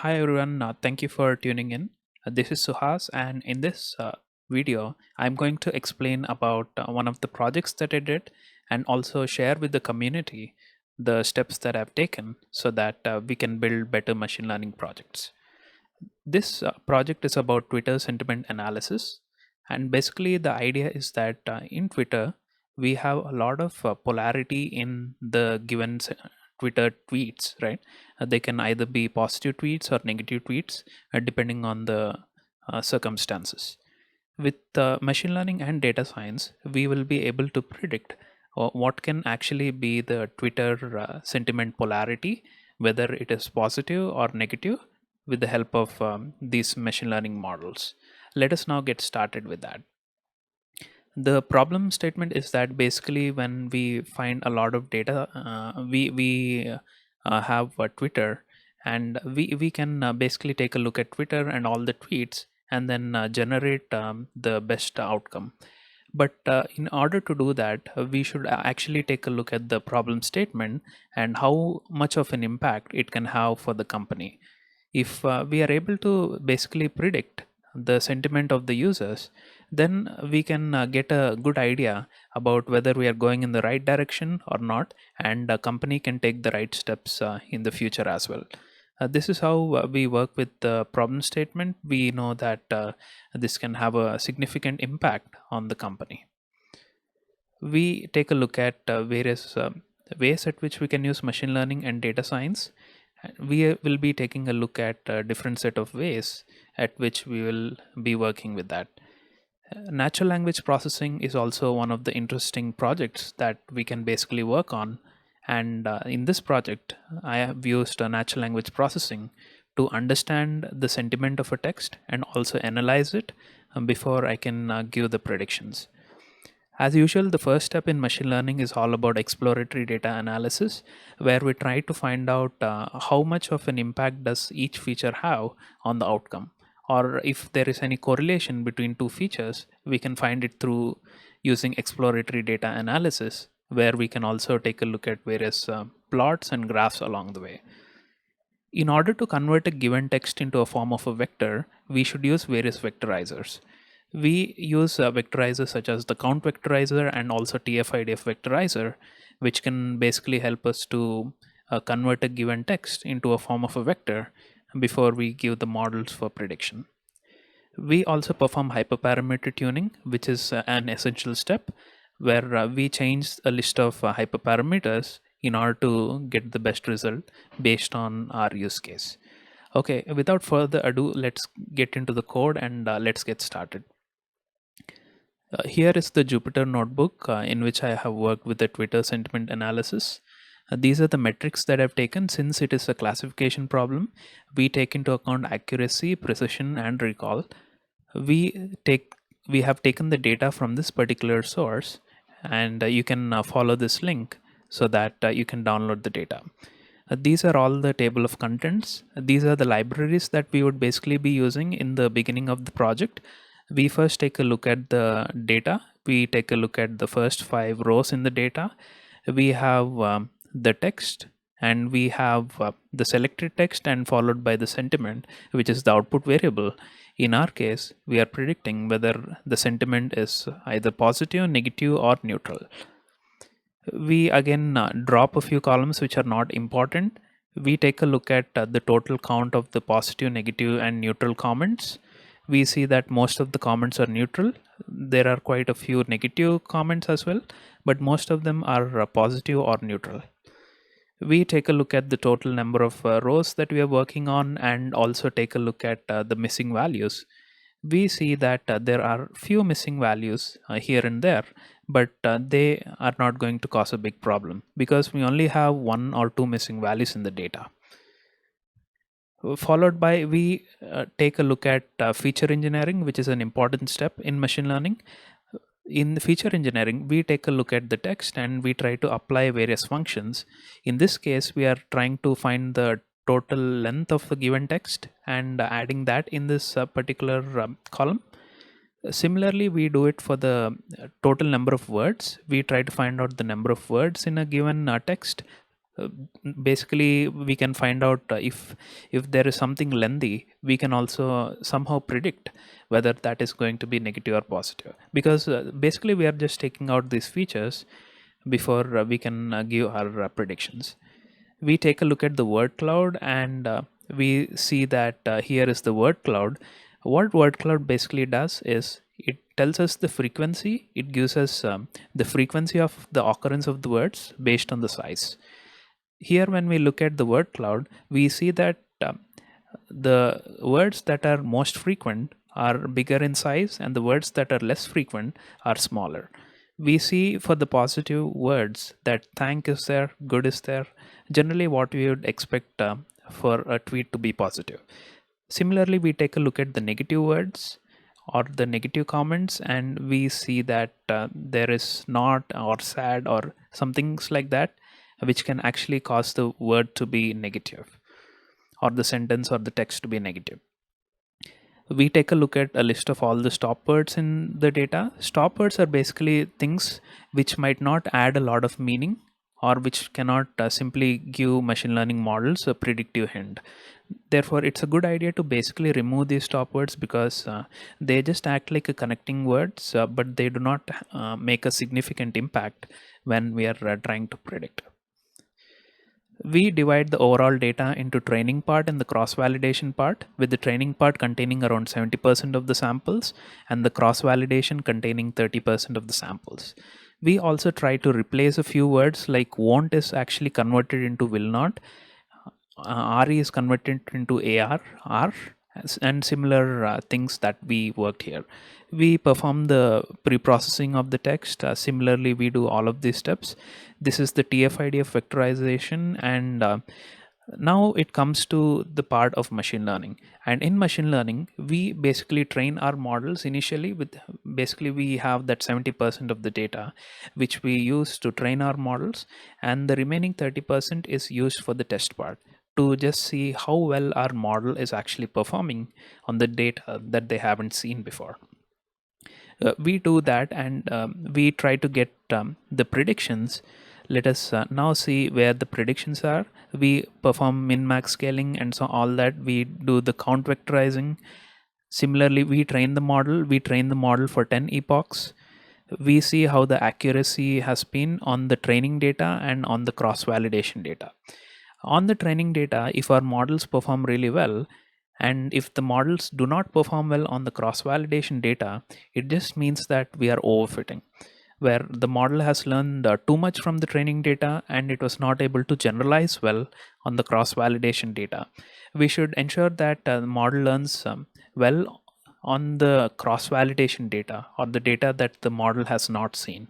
Hi everyone, thank you for tuning in. This is Suhas, and in this video, I'm going to explain about one of the projects that I did and also share with the community the steps that I've taken so that we can build better machine learning projects. This project is about Twitter sentiment analysis, and basically, the idea is that in Twitter, we have a lot of polarity in the given Twitter tweets, right? They can either be positive tweets or negative tweets, depending on the circumstances. With machine learning and data science, we will be able to predict what can actually be the Twitter sentiment polarity, whether it is positive or negative, with the help of these machine learning models. Let us now get started with that. The problem statement is that basically when we find a lot of data, we have Twitter, and we can basically take a look at Twitter and all the tweets and then generate the best outcome. But in order to do that, we should actually take a look at the problem statement and how much of an impact it can have for the company. If we are able to basically predict the sentiment of the users, then we can get a good idea about whether we are going in the right direction or not, and a company can take the right steps in the future as well. This is how we work with the problem statement. We know that this can have a significant impact on the company. We take a look at various ways at which we can use machine learning and data science. We will be taking a look at a different set of ways at which we will be working with that. Natural language processing is also one of the interesting projects that we can basically work on. And in this project, I have used natural language processing to understand the sentiment of a text and also analyze it before I can give the predictions. As usual, the first step in machine learning is all about exploratory data analysis, where we try to find out how much of an impact does each feature have on the outcome, or if there is any correlation between two features, we can find it through using exploratory data analysis, where we can also take a look at various plots and graphs along the way. In order to convert a given text into a form of a vector, we should use various vectorizers. We use vectorizers such as the count vectorizer and also TF-IDF vectorizer, which can basically help us to convert a given text into a form of a vector before we give the models for prediction. We also perform hyperparameter tuning, which is an essential step where we change a list of hyperparameters in order to get the best result based on our use case. Okay, without further ado, let's get into the code and let's get started. Here is the Jupyter notebook in which I have worked with the Twitter sentiment analysis. These are the metrics that I've taken. Since it is a classification problem, we take into account accuracy, precision, and recall. We take we have taken the data from this particular source, and you can follow this link so that you can download the data. These are all the table of contents. These are the libraries that we would basically be using in the beginning of the project. We first take a look at the data. We take a look at the first 5 rows in the data. We have the text, and we have the selected text and followed by the sentiment, which is the output variable. In our case, we are predicting whether the sentiment is either positive, negative, or neutral. We again drop a few columns which are not important. We take a look at the total count of the positive, negative, and neutral comments. We see that most of the comments are neutral. There are quite a few negative comments as well, but most of them are positive or neutral. We take a look at the total number of rows that we are working on and also take a look at the missing values. We see that there are few missing values here and there, but they are not going to cause a big problem because we only have 1 or 2 missing values in the data. Followed by, we take a look at feature engineering, which is an important step in machine learning. In the feature engineering, we take a look at the text and we try to apply various functions. In this case, we are trying to find the total length of the given text and adding that in this particular column. Similarly, we do it for the total number of words. We try to find out the number of words in a given text. uh, basically we can find out if there is something lengthy, we can also somehow predict whether that is going to be negative or positive, because basically we are just taking out these features before we can give our predictions. We take a look at the word cloud, and we see that here is the word cloud. What word cloud basically does is it tells us the frequency. It gives us the frequency of the occurrence of the words based on the size. Here when we look at the word cloud, we see that the words that are most frequent are bigger in size, and the words that are less frequent are smaller. We see for the positive words that thank is there, good is there, generally what we would expect for a tweet to be positive. Similarly, we take a look at the negative words or the negative comments, and we see that there is not or sad or some things like that, which can actually cause the word to be negative or the sentence or the text to be negative. We take a look at a list of all the stop words in the data. Stop words are basically things which might not add a lot of meaning, or which cannot simply give machine learning models a predictive hint. Therefore, it's a good idea to basically remove these stop words, because they just act like a connecting words, but they do not make a significant impact when we are trying to predict. We divide the overall data into training part and the cross validation part, with the training part containing around 70% of the samples and the cross validation containing 30% of the samples. We also try to replace a few words, like won't is actually converted into will not, RE is converted into AR, R, and similar things that we worked here. We perform the pre-processing of the text. Similarly, we do all of these steps. This is the TF-ID of vectorization, and now it comes to the part of machine learning. And in machine learning, we basically train our models initially with, basically we have that 70% of the data which we use to train our models, and the remaining 30% is used for the test part, to just see how well our model is actually performing on the data that they haven't seen before. We do that, and we try to get the predictions. Let us now see where the predictions are. We perform min-max scaling and so all that. We do the count vectorizing. Similarly, we train the model. We train the model for 10 epochs. We see how the accuracy has been on the training data and on the cross-validation data. On the training data, if our models perform really well, and if the models do not perform well on the cross-validation data, it just means that we are overfitting, where the model has learned too much from the training data and it was not able to generalize well on the cross-validation data. We should ensure that the model learns well on the cross-validation data, or the data that the model has not seen.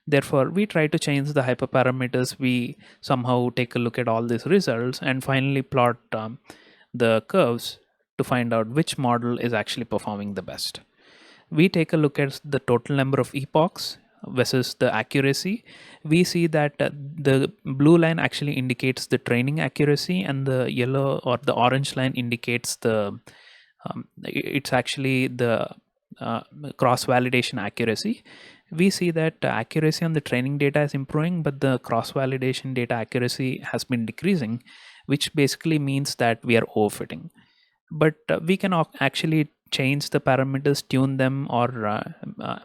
Therefore, we try to change the hyperparameters. We somehow take a look at all these results and finally plot the curves to find out which model is actually performing the best. We take a look at the total number of epochs versus the accuracy. We see that the blue line actually indicates the training accuracy, and the yellow or the orange line indicates the it's actually the cross validation accuracy. We see that accuracy on the training data is improving, but the cross validation data accuracy has been decreasing, which basically means that we are overfitting. But we can actually change the parameters, tune them, or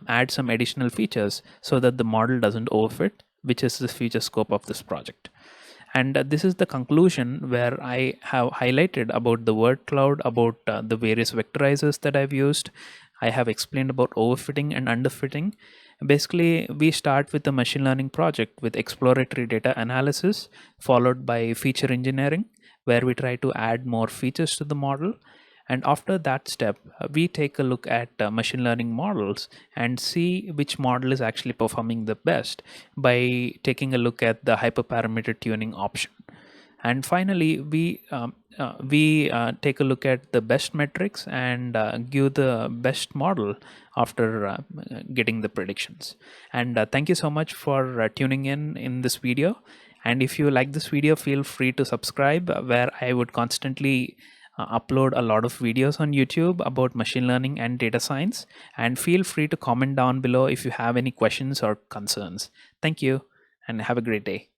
add some additional features so that the model doesn't overfit, which is the future scope of this project. And this is the conclusion, where I have highlighted about the word cloud, about the various vectorizers that I've used. I have explained about overfitting and underfitting. Basically, we start with the machine learning project with exploratory data analysis, followed by feature engineering, where we try to add more features to the model. And after that step, we take a look at machine learning models and see which model is actually performing the best by taking a look at the hyperparameter tuning option. And finally, we take a look at the best metrics and give the best model after getting the predictions. And thank you so much for tuning in this video. And if you like this video, feel free to subscribe, where I would constantly upload a lot of videos on YouTube about machine learning and data science. And feel free to comment down below if you have any questions or concerns. Thank you, and have a great day.